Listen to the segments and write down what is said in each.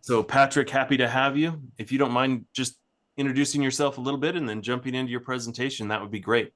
So, Patrick, happy to have you. If you don't mind just introducing yourself a little bit and then jumping into your presentation, that would be great.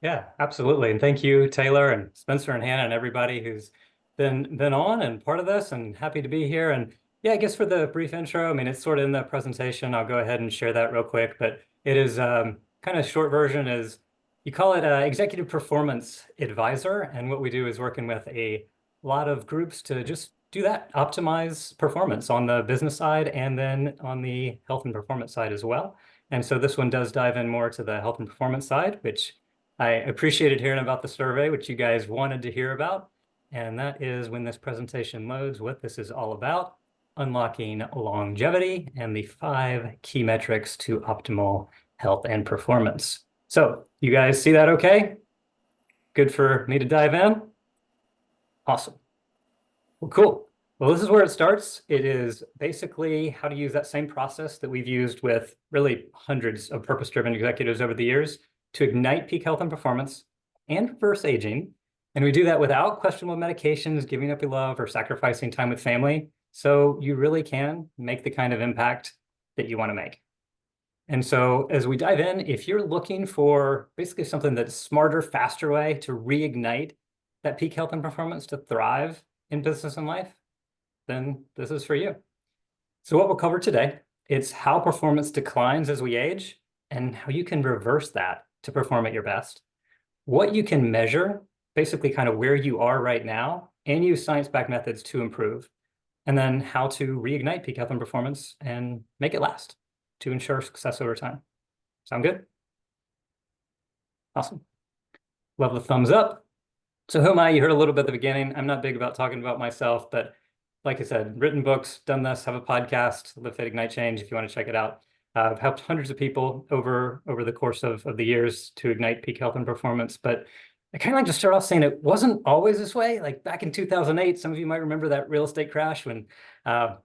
Yeah, absolutely. And thank you, Taylor and Spencer and Hannah and everybody who's been on and part of this, and happy to be here. And yeah, I guess for the brief intro, I mean, it's sort of in the presentation. I'll go ahead and share that real quick, but it is kind of short version is you call it executive performance advisor. And what we do is working with a lot of groups to just do that, optimize performance on the business side and then on the health and performance side as well. And so this one does dive in more to the health and performance side, which I appreciated hearing about the survey, which you guys wanted to hear about. And that is when this presentation loads, what this is all about, unlocking longevity and the 5 key metrics to optimal health and performance. So you guys see that okay? Good for me to dive in? Awesome. Well, cool. Well, this is where it starts. It is basically how to use that same process that we've used with really hundreds of purpose-driven executives over the years to ignite peak health and performance and reverse aging. And we do that without questionable medications, giving up your love, or sacrificing time with family. So you really can make the kind of impact that you want to make. And so as we dive in, if you're looking for basically something that's smarter, faster way to reignite that peak health and performance to thrive in business and life, then this is for you. So what we'll cover today, it's how performance declines as we age and how you can reverse that to perform at your best, what you can measure, basically kind of where you are right now, and use science-backed methods to improve, and then how to reignite peak health and performance and make it last to ensure success over time. Sound good? Awesome. Love the thumbs up. So who am I? You heard a little bit at the beginning. I'm not big about talking about myself, but like I said, written books, done this, have a podcast, Live Fit, Ignite Change, if you want to check it out. I've helped hundreds of people over the course of the years to ignite peak health and performance. But I kind of like to start off saying it wasn't always this way. Like back in 2008, some of you might remember that real estate crash when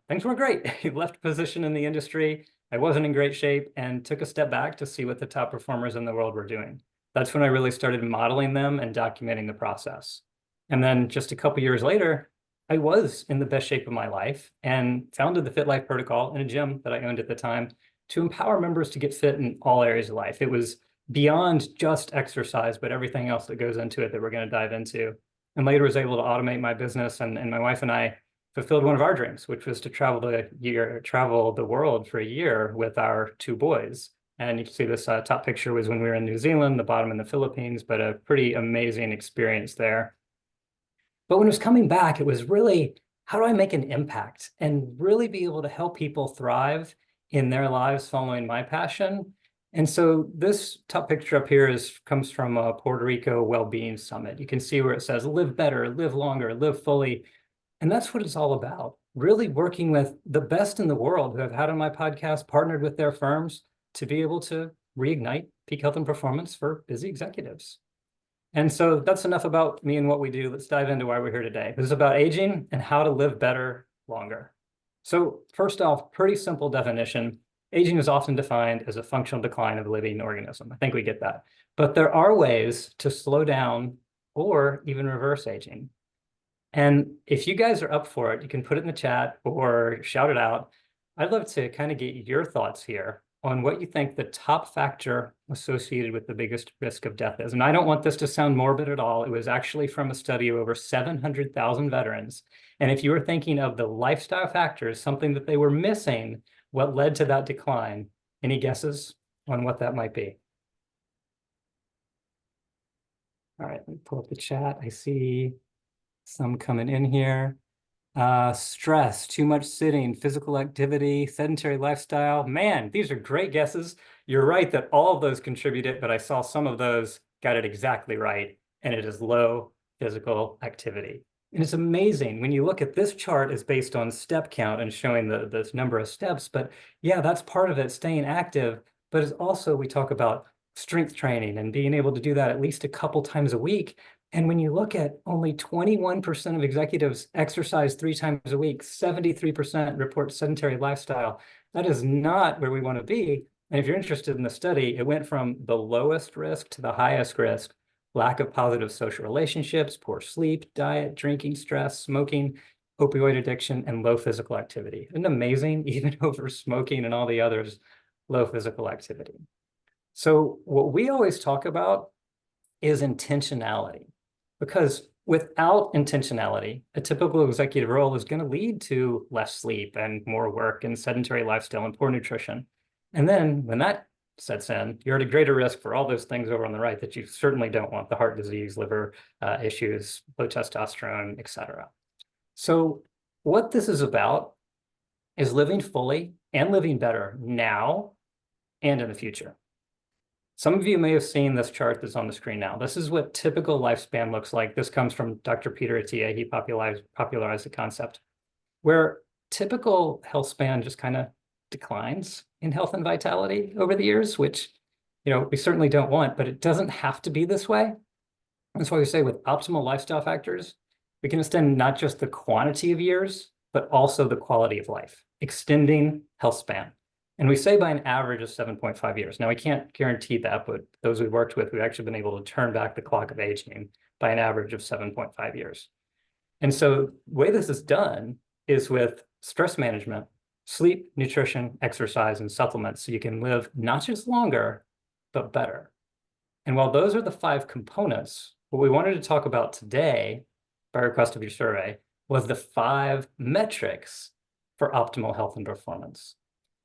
things weren't great. I left a position in the industry. I wasn't in great shape and took a step back to see what the top performers in the world were doing. That's when I really started modeling them and documenting the process. And then just a couple years later, I was in the best shape of my life and founded the Fit Life Protocol in a gym that I owned at the time to empower members to get fit in all areas of life. It was beyond just exercise, but everything else that goes into it that we're going to dive into. And later was able to automate my business, and my wife and I fulfilled one of our dreams, which was to travel the world for a year with our 2 boys. And you can see this top picture was when we were in New Zealand, the bottom in the Philippines, but a pretty amazing experience there. But when it was coming back, it was really, how do I make an impact and really be able to help people thrive in their lives following my passion? And so this top picture up here comes from a Puerto Rico Wellbeing Summit. You can see where it says, live better, live longer, live fully. And that's what it's all about, really working with the best in the world who I've had on my podcast, partnered with their firms to be able to reignite peak health and performance for busy executives. And so that's enough about me and what we do. Let's dive into why we're here today. This is about aging and how to live better longer. So first off, pretty simple definition. Aging is often defined as a functional decline of a living organism. I think we get that. But there are ways to slow down or even reverse aging. And if you guys are up for it, you can put it in the chat or shout it out. I'd love to kind of get your thoughts here on what you think the top factor associated with the biggest risk of death is. And I don't want this to sound morbid at all. It was actually from a study of over 700,000 veterans. And if you were thinking of the lifestyle factors, something that they were missing, what led to that decline, any guesses on what that might be? All right, let me pull up the chat. I see some coming in here. Stress, too much sitting, physical activity, sedentary lifestyle. Man, these are great guesses. You're right that all of those contributed, but I saw some of those got it exactly right, and it is low physical activity. And it's amazing when you look at this chart is based on step count and showing this number of steps, but yeah, that's part of it, staying active, but it's also, we talk about strength training and being able to do that at least a couple times a week. And when you look at only 21% of executives exercise 3 times a week, 73% report sedentary lifestyle. That is not where we want to be. And if you're interested in the study, it went from the lowest risk to the highest risk: lack of positive social relationships, poor sleep, diet, drinking, stress, smoking. opioid addiction, and low physical activity. Isn't it amazing? Even over smoking and all the others, low physical activity. So what we always talk about is intentionality, because without intentionality, a typical executive role is going to lead to less sleep and more work and sedentary lifestyle and poor nutrition. And then when that sets in, you're at a greater risk for all those things over on the right that you certainly don't want: the heart disease, liver issues, low testosterone, etc. So what this is about is living fully and living better now and in the future. Some of you may have seen this chart that's on the screen now. This is what typical lifespan looks like. This comes from Dr. Peter Attia. He popularized the concept, where typical health span just kind of declines in health and vitality over the years, which, we certainly don't want, but it doesn't have to be this way. That's why we say with optimal lifestyle factors, we can extend not just the quantity of years, but also the quality of life, extending health span. And we say by an average of 7.5 years. Now, we can't guarantee that, but those we've worked with, we've actually been able to turn back the clock of aging by an average of 7.5 years. And so the way this is done is with stress management, sleep, nutrition, exercise, and supplements, so you can live not just longer, but better. And while those are the 5 components, what we wanted to talk about today, by request of your survey, was the 5 metrics for optimal health and performance.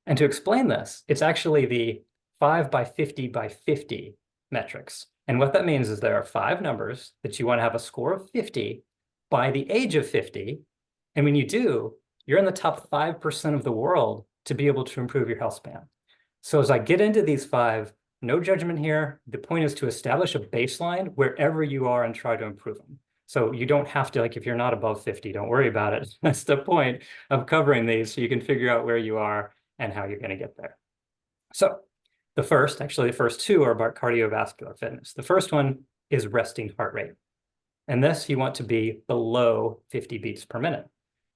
And to explain this, it's actually the 5 by 50 by 50 metrics. And what that means is there are 5 numbers that you want to have a score of 50 by the age of 50. And when you do, you're in the top 5% of the world to be able to improve your health span. So as I get into these 5, no judgment here. The point is to establish a baseline wherever you are and try to improve them. So you don't have to, if you're not above 50, don't worry about it. That's the point of covering these, so you can figure out where you are and how you're going to get there. So the first 2 are about cardiovascular fitness. The first one is resting heart rate. And this, you want to be below 50 beats per minute.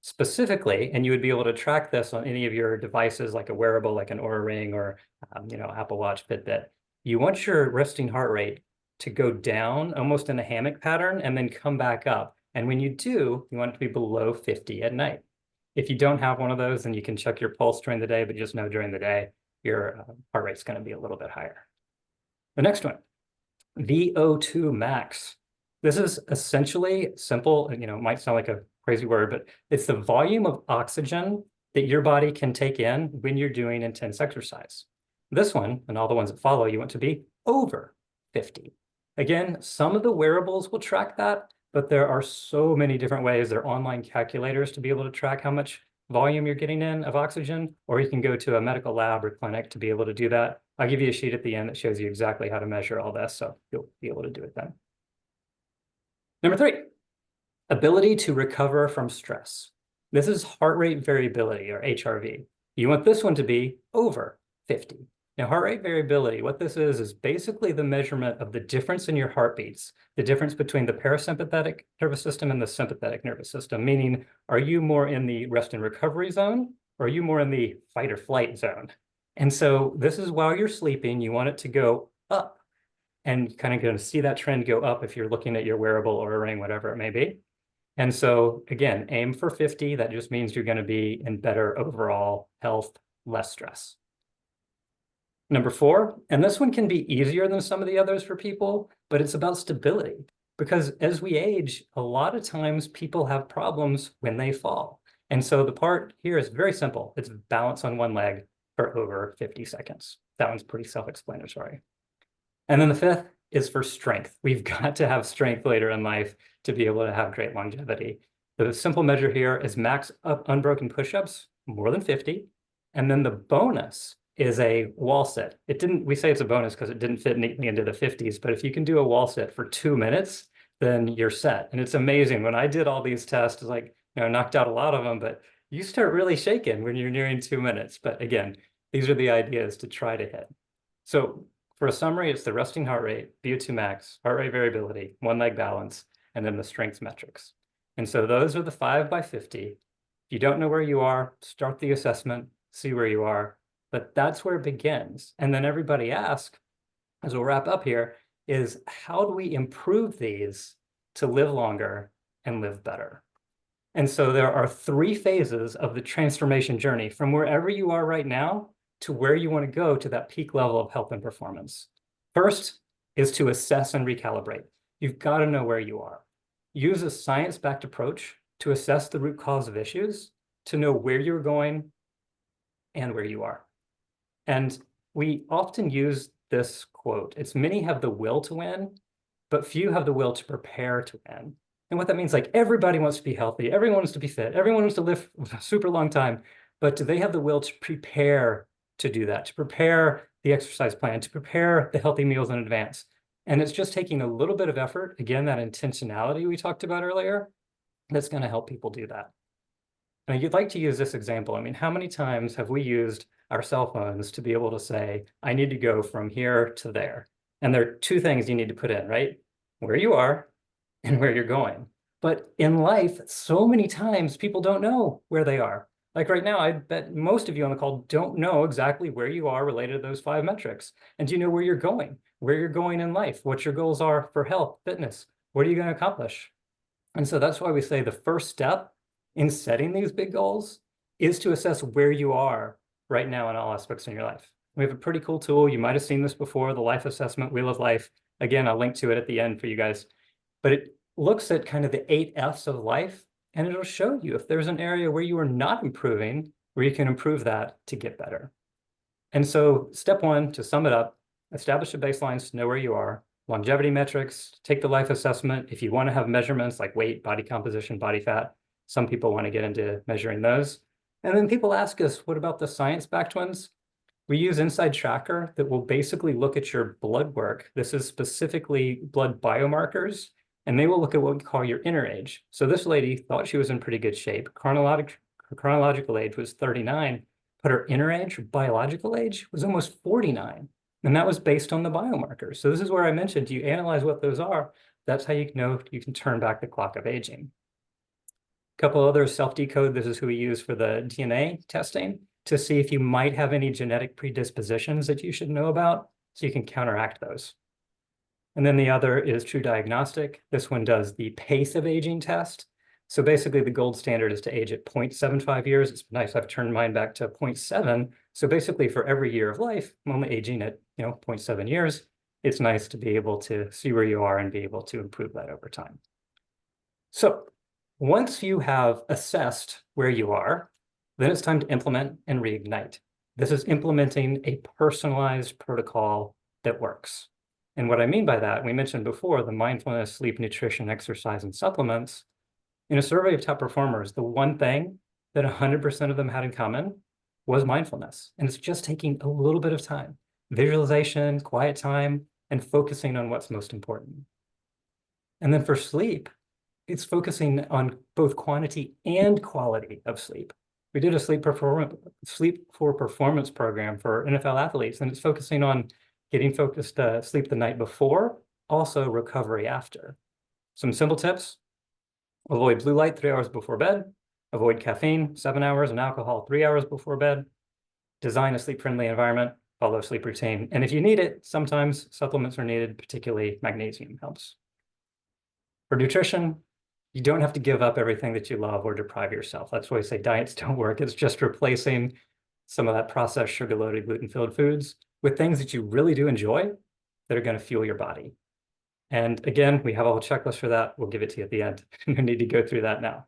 Specifically, and you would be able to track this on any of your devices, like a wearable, like an Oura Ring or Apple Watch, Fitbit. You want your resting heart rate to go down almost in a hammock pattern and then come back up. And when you do, you want it to be below 50 at night. If you don't have one of those, then you can check your pulse during the day, but just know during the day, your heart rate's going to be a little bit higher. The next one, VO2 max. This is essentially simple, it might sound like a crazy word, but it's the volume of oxygen that your body can take in when you're doing intense exercise. This one, and all the ones that follow, you want to be over 50. Again, some of the wearables will track that, but there are so many different ways. There are online calculators to be able to track how much volume you're getting in of oxygen, or you can go to a medical lab or clinic to be able to do that. I'll give you a sheet at the end that shows you exactly how to measure all this, so you'll be able to do it then. Number 3, ability to recover from stress. This is heart rate variability, or HRV. You want this one to be over 50. Now, heart rate variability, what this is basically the measurement of the difference in your heartbeats, the difference between the parasympathetic nervous system and the sympathetic nervous system, meaning, are you more in the rest and recovery zone, or are you more in the fight or flight zone? And so this is while you're sleeping, you want it to go up, and kind of going to see that trend go up if you're looking at your wearable or a ring, whatever it may be. And so again, aim for 50. That just means you're going to be in better overall health, less stress. Number 4, and this one can be easier than some of the others for people, but it's about stability. Because as we age, a lot of times people have problems when they fall. And so the part here is very simple. It's balance on one leg for over 50 seconds. That one's pretty self-explanatory. And then the 5th is for strength. We've got to have strength later in life to be able to have great longevity. The simple measure here is max unbroken push-ups, more than 50. And then the bonus is a wall sit. We say it's a bonus because it didn't fit neatly into the 50s, but if you can do a wall sit for 2 minutes, then you're set. And it's amazing. When I did all these tests, knocked out a lot of them, but you start really shaking when you're nearing 2 minutes. But again, these are the ideas to try to hit. So for a summary, it's the resting heart rate, VO2 max, heart rate variability, one leg balance, and then the strength metrics. And so those are the 5 by 50. If you don't know where you are, start the assessment, see where you are. But that's where it begins. And then everybody asks, as we'll wrap up here, is how do we improve these to live longer and live better? And so there are 3 phases of the transformation journey from wherever you are right now to where you want to go to that peak level of health and performance. First is to assess and recalibrate. You've got to know where you are. Use a science-backed approach to assess the root cause of issues, to know where you're going and where you are. And we often use this quote. It's many have the will to win, but few have the will to prepare to win. And what that means, like everybody wants to be healthy, everyone wants to be fit, everyone wants to live a super long time, but do they have the will to prepare to do that, to prepare the exercise plan, to prepare the healthy meals in advance? And it's just taking a little bit of effort, again, that intentionality we talked about earlier, that's going to help people do that. And you'd like to use this example. I mean, how many times have we used our cell phones to be able to say, I need to go from here to there? And there are 2 things you need to put in, right? Where you are and where you're going. But in life, so many times people don't know where they are. Like right now, I bet most of you on the call don't know exactly where you are related to those 5 metrics. And do you know where you're going in life, what your goals are for health, fitness? What are you going to accomplish? And so that's why we say the first step in setting these big goals is to assess where you are right now in all aspects in your life. We have a pretty cool tool. You might have seen this before, the life assessment wheel of life. Again, I'll link to it at the end for you guys. But it looks at kind of the 8 F's of life, and it'll show you if there's an area where you are not improving, where you can improve that to get better. And so step 1, to sum it up, establish a baseline to know where you are. Longevity metrics, take the life assessment. If you want to have measurements like weight, body composition, body fat, some people want to get into measuring those. And then people ask us, what about the science-backed ones? We use Inside Tracker that will basically look at your blood work. This is specifically blood biomarkers, and they will look at what we call your inner age. So this lady thought she was in pretty good shape. Her chronological age was 39, but her inner age, her biological age, was almost 49. And that was based on the biomarkers. So this is where I mentioned, you analyze what those are. That's how you know you can turn back the clock of aging. A couple other self-decode, this is who we use for the DNA testing to see if you might have any genetic predispositions that you should know about so you can counteract those. And then the other is True Diagnostic. This one does the pace of aging test. So basically the gold standard is to age at 0.75 years. It's nice, I've turned mine back to 0.7. So basically for every year of life, I'm only aging at 0.7 years. It's nice to be able to see where you are and be able to improve that over time. So once you have assessed where you are, then it's time to implement and reignite. This is implementing a personalized protocol that works. And what I mean by that, we mentioned before, the mindfulness, sleep, nutrition, exercise, and supplements. In a survey of top performers, the one thing that 100% of them had in common was mindfulness. And it's just taking a little bit of time, visualization, quiet time, and focusing on what's most important. And then for sleep, it's focusing on both quantity and quality of sleep. We did a sleep for performance program for NFL athletes, and it's focusing on getting focused sleep the night before, also recovery after. Some simple tips: avoid blue light 3 hours before bed, avoid caffeine 7 hours, and alcohol 3 hours before bed, design a sleep-friendly environment, follow a sleep routine. And if you need it, sometimes supplements are needed, particularly magnesium helps. For nutrition, you don't have to give up everything that you love or deprive yourself. That's why I say diets don't work. It's just replacing some of that processed sugar-loaded gluten-filled foods with things that you really do enjoy that are going to fuel your body. And again, we have a whole checklist for that. We'll give it to you at the end. You need to go through that now.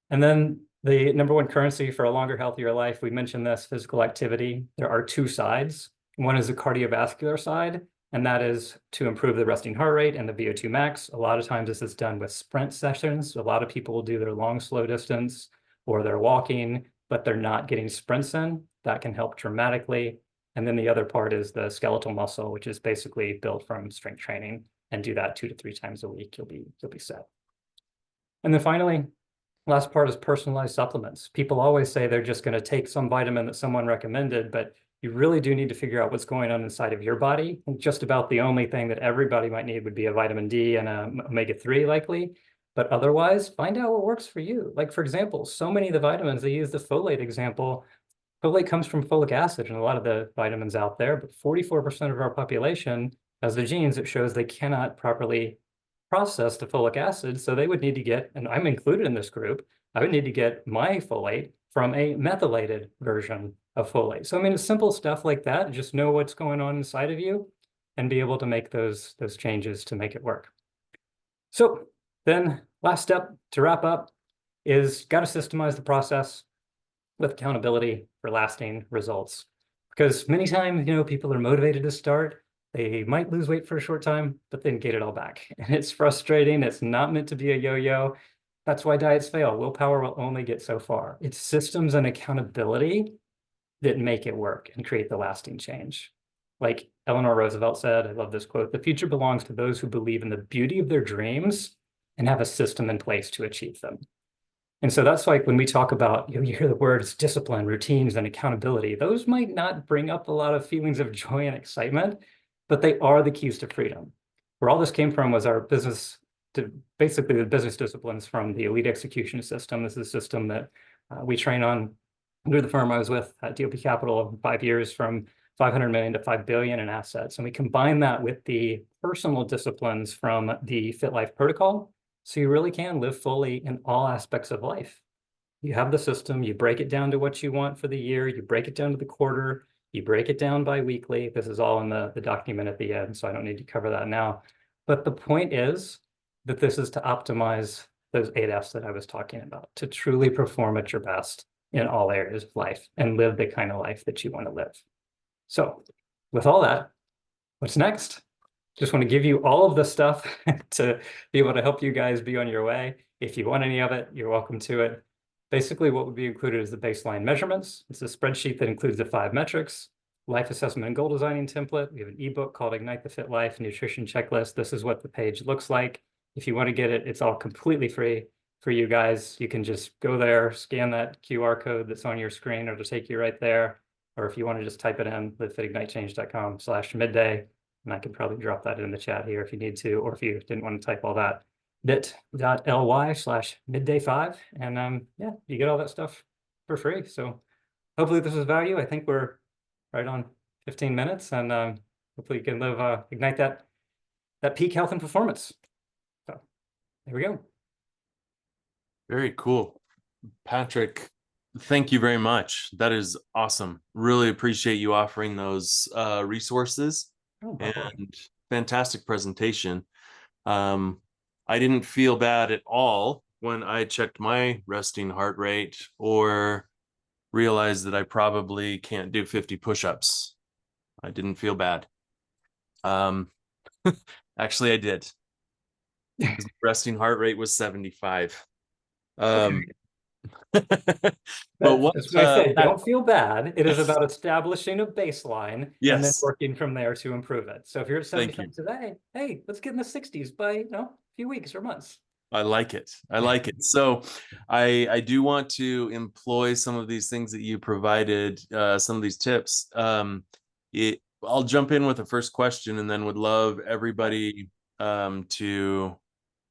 And then the #1 currency for a longer, healthier life, we mentioned this, physical activity. There are 2 sides. One is the cardiovascular side, and that is to improve the resting heart rate and the VO2 max. A lot of times this is done with sprint sessions. A lot of people will do their long, slow distance, or they're walking, but they're not getting sprints in. That can help dramatically. And then the other part is the skeletal muscle, which is basically built from strength training, and do that 2 to 3 times a week. You'll be set. And then finally, last part is personalized supplements. People always say they're just going to take some vitamin that someone recommended, but you really do need to figure out what's going on inside of your body. And just about the only thing that everybody might need would be a vitamin D and a omega-3 likely. But otherwise, find out what works for you. Like, for example, so many of the vitamins, they use the folate example. Folate comes from folic acid in a lot of the vitamins out there, but 44% of our population has the genes that shows they cannot properly process the folic acid. So they would need to get, and I'm included in this group, I would need to get my folate from a methylated version of folate. So I mean, it's simple stuff like that. Just know what's going on inside of you and be able to make those changes to make it work. So then last step to wrap up is got to systemize the process with accountability for lasting results. Because many times, people are motivated to start. They might lose weight for a short time, but then get it all back. And it's frustrating. It's not meant to be a yo-yo. That's why diets fail. Willpower will only get so far. It's systems and accountability that make it work and create the lasting change. Like Eleanor Roosevelt said, I love this quote, "The future belongs to those who believe in the beauty of their dreams and have a system in place to achieve them." And so that's like when we talk about, you hear the words discipline, routines, and accountability. Those might not bring up a lot of feelings of joy and excitement, but they are the keys to freedom. Where all this came from was our business, basically the business disciplines from the elite execution system. This is a system that we train on under the firm I was with at DOP Capital 5 years, from 500 million to 5 billion in assets. And we combine that with the personal disciplines from the Fit Life protocol. So you really can live fully in all aspects of life. You have the system, you break it down to what you want for the year, you break it down to the quarter, you break it down bi-weekly. This is all in the document at the end, so I don't need to cover that now. But the point is that this is to optimize those 8 F's that I was talking about, to truly perform at your best in all areas of life and live the kind of life that you want to live. So with all that, what's next? Just want to give you all of the stuff to be able to help you guys be on your way. If you want any of it, you're welcome to it. Basically, what would be included is the baseline measurements. It's a spreadsheet that includes the 5 metrics, life assessment and goal designing template. We have an ebook called Ignite the Fit Life Nutrition Checklist. This is what the page looks like. If you want to get it, it's all completely free for you guys. You can just go there, scan that QR code that's on your screen, or it'll take you right there. Or if you want to just type it in, livefitignitechange.com/midday. And I could probably drop that in the chat here if you need to, or if you didn't want to type all that, bit.ly/midday5. And yeah, you get all that stuff for free. So hopefully this is value. I think we're right on 15 minutes, and hopefully you can live, ignite that peak health and performance. So there we go. Very cool. Patrick, thank you very much. That is awesome. Really appreciate you offering those resources. And fantastic presentation. I didn't feel bad at all when I checked my resting heart rate or realized that I probably can't do 50 push-ups. I didn't feel bad. Actually, I did. Resting heart rate was 75. But that's what I say. Don't feel bad. It is about establishing a baseline and then working from there to improve it. So if you're at 75 today, hey, let's get in the 60s by a few weeks or months. I like it. I like it. So I do want to employ some of these things that you provided, some of these tips. I'll jump in with the first question, and then would love everybody to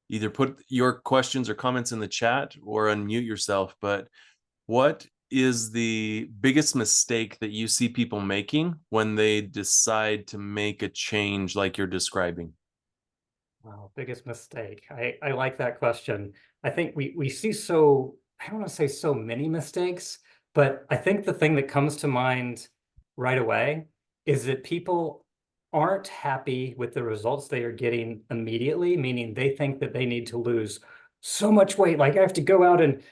either put your questions or comments in the chat or unmute yourself. But what is the biggest mistake that you see people making when they decide to make a change like you're describing? Wow, biggest mistake. I like that question. I think we see so, I don't want to say so many mistakes, but I think the thing that comes to mind right away is that people aren't happy with the results they are getting immediately, meaning they think that they need to lose so much weight. Like I have to go out and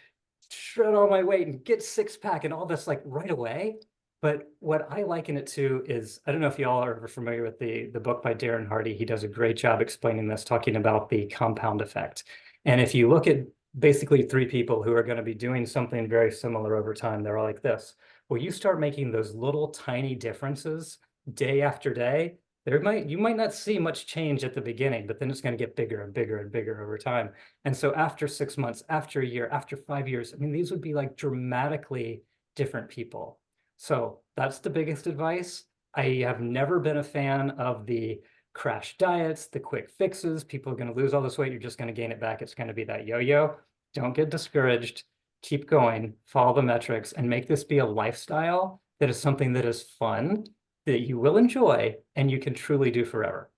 shred all my weight and get 6-pack and all this like right away. But what I liken it to is, I don't know if y'all are familiar with the book by Darren Hardy. He does a great job explaining this, talking about the compound effect. And if you look at basically 3 people who are going to be doing something very similar over time, they're all like this. Well, you start making those little tiny differences day after day, you might not see much change at the beginning, but then it's going to get bigger and bigger and bigger over time. And so after 6 months, after a year, after 5 years, I mean, these would be like dramatically different people. So that's the biggest advice. I have never been a fan of the crash diets, the quick fixes. People are going to lose all this weight. You're just going to gain it back. It's going to be that yo-yo. Don't get discouraged. Keep going, follow the metrics, and make this be a lifestyle that is something that is fun, that you will enjoy, and you can truly do forever.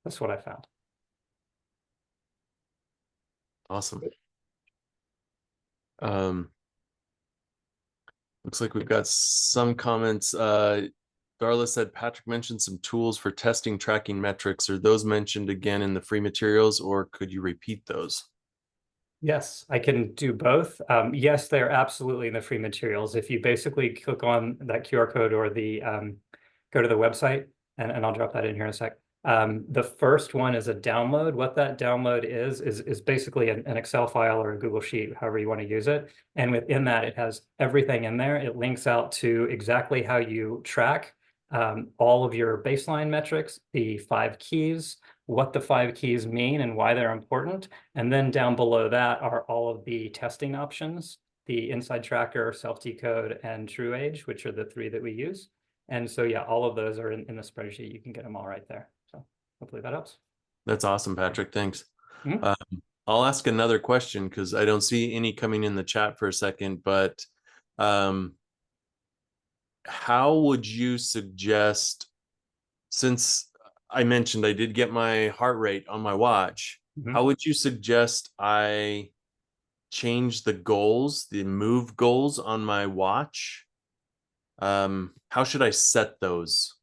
That's what I found. Awesome. Um, Looks like we've got some comments. Darla said Patrick mentioned some tools for testing tracking metrics. Are those mentioned again in the free materials, or could you repeat those? Yes, I can do both. Yes, they're absolutely in the free materials. If you basically click on that QR code or the go to the website, and I'll drop that in here in a sec. The first one is a download. What that download is basically an Excel file or a Google Sheet, however you want to use it. And within that, it has everything in there. It links out to exactly how you track all of your baseline metrics, the 5 keys, what the 5 keys mean and why they're important. And then down below that are all of the testing options, the inside tracker, self-decode, and true age, which are the 3 that we use. And so, yeah, all of those are in the spreadsheet. You can get them all right there. So hopefully that helps. That's awesome, Patrick. Thanks. Mhm. I'll ask another question because I don't see any coming in the chat for a second, but how would you suggest, since I mentioned I did get my heart rate on my watch, how would you suggest I change the goals, the move goals on my watch? How should I set those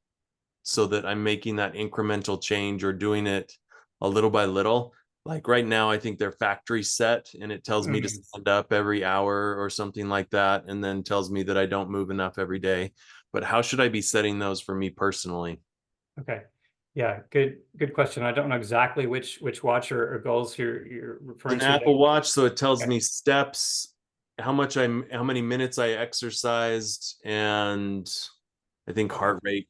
so that I'm making that incremental change or doing it a little by little? Like right now, I think they're factory set and it tells me to stand up every hour or something like that, and then tells me that I don't move enough every day. But how should I be setting those for me personally? Okay. Yeah, good question. I don't know exactly which watch or goals you're referring An to. Apple Watch, so it tells Okay. me steps, how many minutes I exercised, and I think heart rate,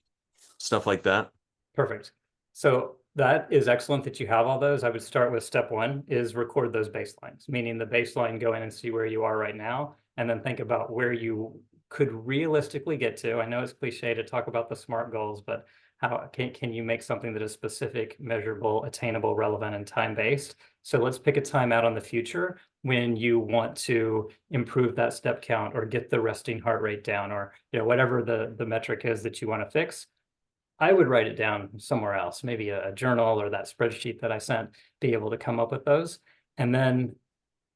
stuff like that. Perfect. So that is excellent that you have all those. I would start with step one is record those baselines, meaning the baseline, go in and see where you are right now, and then think about where you could realistically get to. I know it's cliche to talk about the SMART goals, but how can you make something that is specific, measurable, attainable, relevant, and time-based? So let's pick a time out on the future when you want to improve that step count or get the resting heart rate down, or whatever the metric is that you want to fix. I would write it down somewhere else, maybe a journal or that spreadsheet that I sent, be able to come up with those. And then,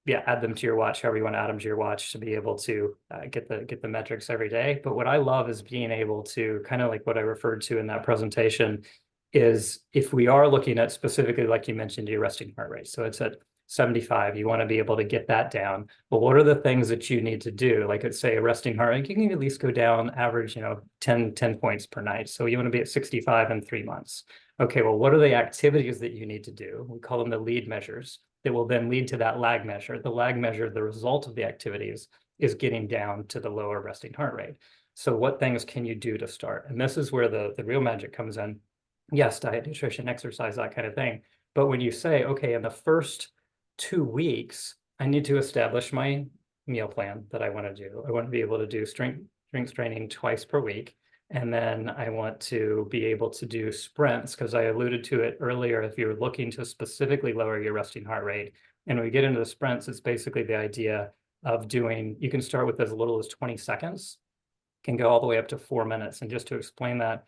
yeah, add them to your watch, however you want to add them to your watch to be able to get the metrics every day. But what I love is being able to, kind of like what I referred to in that presentation, is if we are looking at specifically, like you mentioned, your resting heart rate. So it's at 75, you want to be able to get that down. But what are the things that you need to do? Like let's say a resting heart rate, you can at least go down average, 10 points per night. So you want to be at 65 in 3 months. Okay, well, what are the activities that you need to do? We call them the lead measures that will then lead to that lag measure. The lag measure, the result of the activities, is getting down to the lower resting heart rate. So what things can you do to start? And this is where the real magic comes in. Yes, diet, nutrition, exercise, that kind of thing. But when you say, okay, in the first 2 weeks, I need to establish my meal plan that I want to do. I want to be able to do strength training twice per week. And then I want to be able to do sprints, because I alluded to it earlier. If you're looking to specifically lower your resting heart rate, and when we get into the sprints, it's basically the idea of doing, you can start with as little as 20 seconds, can go all the way up to 4 minutes. And just to explain that,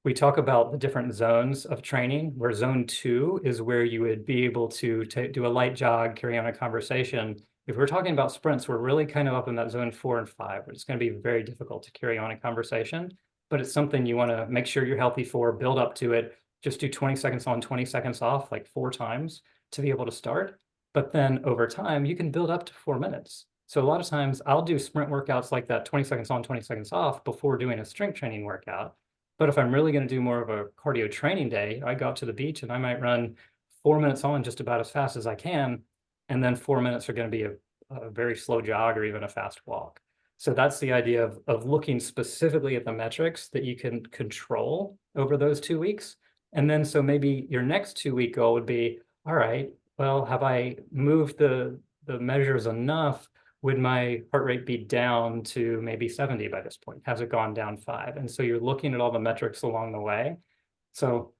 we talk about the different zones of training, where zone 2 is where you would be able to do a light jog, carry on a conversation. If we're talking about sprints, we're really kind of up in that zone 4 and 5, where it's going to be very difficult to carry on a conversation, but it's something you want to make sure you're healthy for, build up to it. Just do 20 seconds on, 20 seconds off, like 4 times to be able to start. But then over time, you can build up to 4 minutes. So a lot of times I'll do sprint workouts like that, 20 seconds on, 20 seconds off, before doing a strength training workout. But if I'm really going to do more of a cardio training day, I go out to the beach and I might run 4 minutes on just about as fast as I can. And then 4 minutes are going to be a very slow jog or even a fast walk. So that's the idea of looking specifically at the metrics that you can control over those 2 weeks. And then so maybe your next 2 week goal would be, all right, well, have I moved the measures enough? Would my heart rate be down to maybe 70 by this point? Has it gone down 5? And so you're looking at all the metrics along the way. So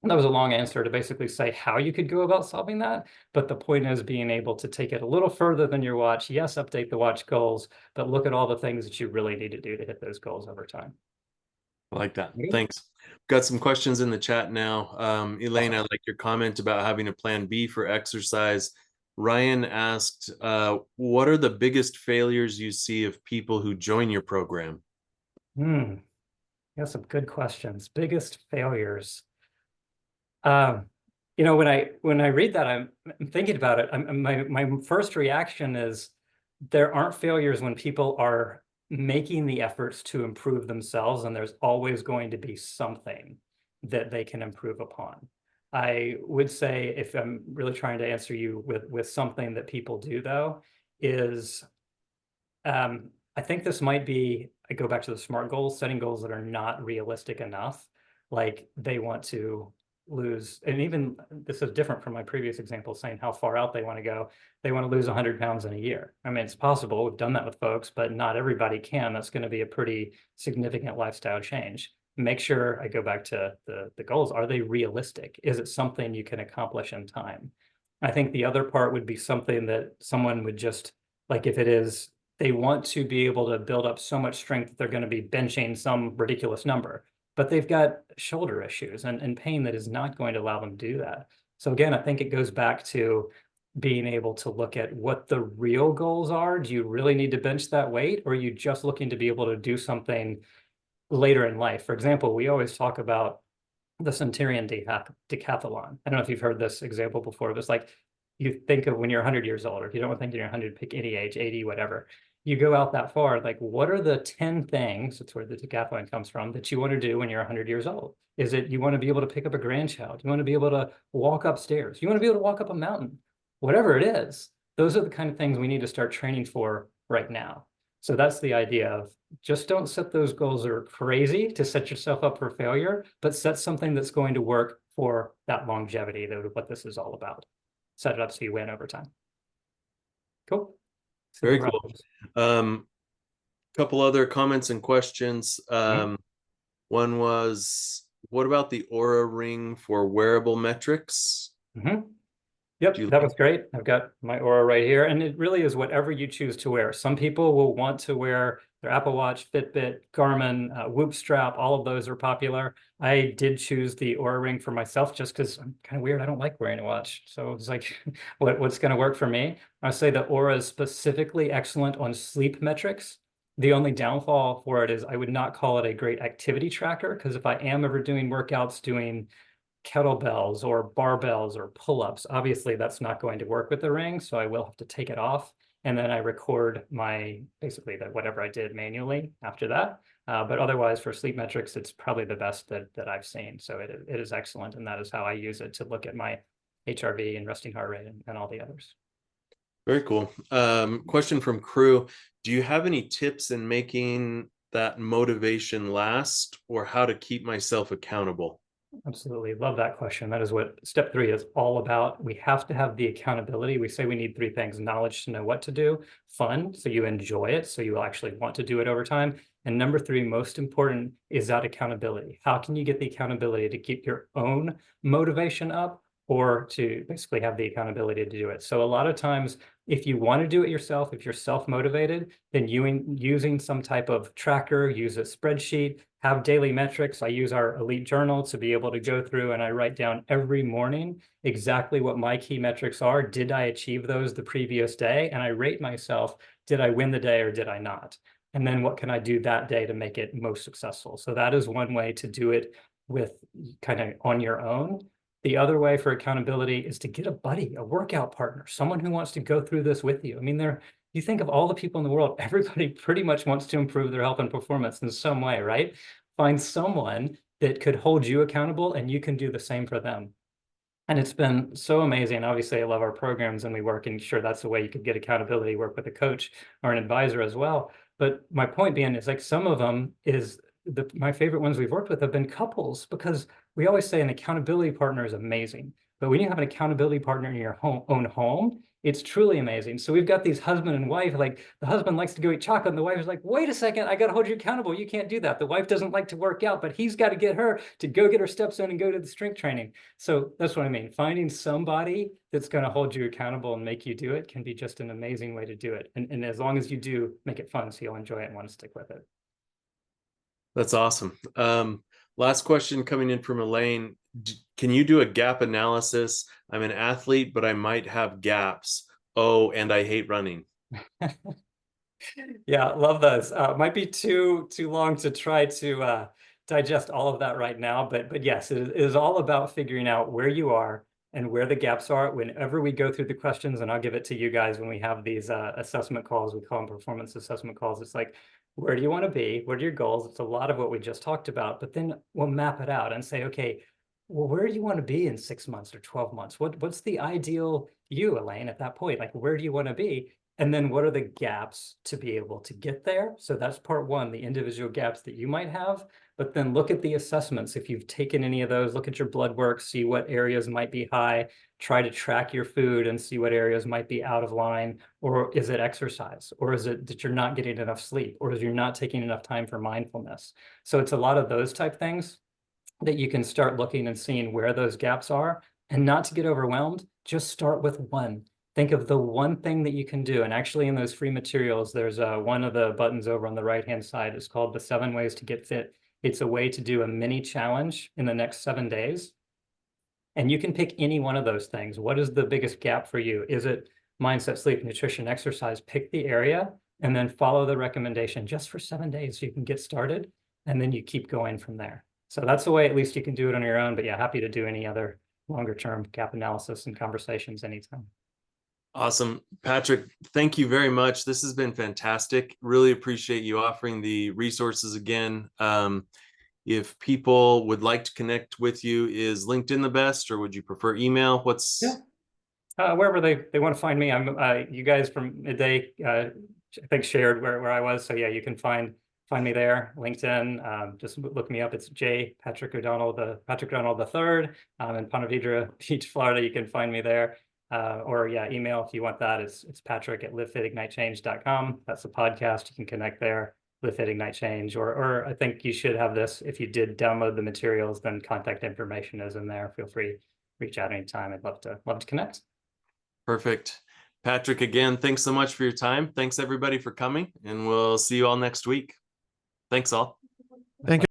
that was a long answer to basically say how you could go about solving that. But the point is being able to take it a little further than your watch. Yes, update the watch goals, but look at all the things that you really need to do to hit those goals over time. I like that. Okay. Thanks. Got some questions in the chat now. Elaine, I Awesome. like your comment about having a plan B for exercise. Ryan asked, what are the biggest failures you see of people who join your program? Hmm. That's some good questions. Biggest failures. Um, when I read that, I'm thinking about it. My first reaction is there aren't failures when people are making the efforts to improve themselves, and there's always going to be something that they can improve upon. I would say, if I'm really trying to answer you with something that people do, though, is I think this might be, I go back to the SMART goals, setting goals that are not realistic enough. Like they want to lose, and even this is different from my previous example, saying how far out they want to go. They want to lose 100 pounds in a year. I mean, it's possible. We've done that with folks, but not everybody can. That's going to be a pretty significant lifestyle change. Make sure, I go back to the goals. Are they realistic? Is it something you can accomplish in time? I think the other part would be something that someone would just, like, if it is they want to be able to build up so much strength that they're going to be benching some ridiculous number, but they've got shoulder issues and pain that is not going to allow them to do that. So again, I think it goes back to being able to look at what the real goals are. Do you really need to bench that weight, or are you just looking to be able to do something later in life? For example, we always talk about the Centurion decathlon. I don't know if you've heard this example before, but it's like you think of when you're 100 years old, or if you don't want to think you're 100, pick any age, 80, whatever. You go out that far, like what are the 10 things, that's where the decathlon comes from, that you want to do when you're 100 years old? Is it you want to be able to pick up a grandchild? You want to be able to walk upstairs? You want to be able to walk up a mountain? Whatever it is, those are the kind of things we need to start training for right now. So that's the idea of just don't set those goals that are crazy to set yourself up for failure, but set something that's going to work for that longevity, that what this is all about. Set it up so you win over time. Cool. Very Simple cool. wraps. Couple other comments and questions. Mhm. One was, what about the Aura Ring for wearable metrics? Mhm. Do Yep, you that like? was great. I've got my Aura right here, and it really is whatever you choose to wear. Some people will want to wear their Apple Watch, Fitbit, Garmin, Whoop strap. All of those are popular. I did choose the Aura Ring for myself just because I'm kind of weird. I don't like wearing a watch, so it's like, what's going to work for me? I say the Aura is specifically excellent on sleep metrics. The only downfall for it is I would not call it a great activity tracker, because if I am ever doing workouts, doing kettlebells or barbells or pull-ups, obviously that's not going to work with the ring, so I will have to take it off, and then I record my basically that whatever I did manually after that. But otherwise, for sleep metrics, it's probably the best that I've seen. So it is excellent, and that is how I use it to look at my HRV and resting heart rate and all the others. Very cool. Question from crew. Do you have any tips in making that motivation last, or how to keep myself accountable? Absolutely. Love that question. That is what step 3 is all about. We have to have the accountability. We say we need 3 things: knowledge to know what to do, fun, so you enjoy it, so you actually want to do it over time. And number 3, most important, is that accountability. How can you get the accountability to keep your own motivation up, or to basically have the accountability to do it? So a lot of times, if you want to do it yourself, if you're self-motivated, then using some type of tracker, use a spreadsheet, have daily metrics. I use our Elite Journal to be able to go through, and I write down every morning exactly what my key metrics are. Did I achieve those the previous day? And I rate myself, did I win the day or did I not? And then what can I do that day to make it most successful? So that is one way to do it with kind of on your own. The other way for accountability is to get a buddy, a workout partner, someone who wants to go through this with you. I mean, you think of all the people in the world, everybody pretty much wants to improve their health and performance in some way, right? Find someone that could hold you accountable, and you can do the same for them. And it's been so amazing. Obviously, I love our programs, and we work, and sure, that's the way you could get accountability, work with a coach or an advisor as well. But my point being is, like, some of them is my favorite ones we've worked with have been couples, because we always say an accountability partner is amazing. But when you have an accountability partner in your own home, it's truly amazing. So we've got these husband and wife, like the husband likes to go eat chocolate, and the wife is like, wait a second, I got to hold you accountable. You can't do that. The wife doesn't like to work out, but he's got to get her to go get her steps in and go to the strength training. So that's what I mean. Finding somebody that's going to hold you accountable and make you do it can be just an amazing way to do it. And as long as you do, make it fun so you'll enjoy it and want to stick with it. That's awesome. Last question coming in from Elaine. Can you do a gap analysis? I'm an athlete, but I might have gaps. Oh, and I hate running. Yeah, love those. Might be too long to try to digest all of that right now, but yes, it is all about figuring out where you are and where the gaps are whenever we go through the questions. And I'll give it to you guys when we have these assessment calls. We call them performance assessment calls. It's like, where do you want to be? What are your goals? It's a lot of what we just talked about, but then we'll map it out and say, okay, well, where do you want to be in 6 months or 12 months? What's the ideal you, Elaine, at that point? Like, where do you want to be? And then what are the gaps to be able to get there? So that's part one, the individual gaps that you might have. But then look at the assessments. If you've taken any of those, look at your blood work, see what areas might be high, try to track your food and see what areas might be out of line. Or is it exercise? Or is it that you're not getting enough sleep? Or is you're not taking enough time for mindfulness? So it's a lot of those type things that you can start looking and seeing where those gaps are, and not to get overwhelmed, just start with one. Think of the one thing that you can do. And actually in those free materials, there's one of the buttons over on the right-hand side. It's called the 7 Ways to Get Fit. It's a way to do a mini challenge in the next 7 days. And you can pick any one of those things. What is the biggest gap for you? Is it mindset, sleep, nutrition, exercise? Pick the area and then follow the recommendation just for 7 days so you can get started. And then you keep going from there. So that's the way at least you can do it on your own. But yeah, happy to do any other longer term gap analysis and conversations anytime. Awesome. Patrick, thank you very much. This has been fantastic. Really appreciate you offering the resources again. If people would like to connect with you, is LinkedIn the best, or would you prefer email? What's wherever they want to find me. I'm you guys from Midday, I think shared where I was. So yeah, you can find me there. LinkedIn, just look me up. It's J Patrick O'Donnell, Patrick O'Donnell the third, in Ponte Vedra Beach, Florida. You can find me there. Or yeah, email if you want that. It's Patrick at livefitignitechange.com. That's the podcast. You can connect there. Live Fit Ignite Change, or I think you should have this. If you did download the materials, then contact information is in there. Feel free, reach out anytime. I'd love to connect. perfect? Patrick, again, thanks so much for your time. Thanks everybody for coming, and we'll see you all next week. Thanks all. Thank you.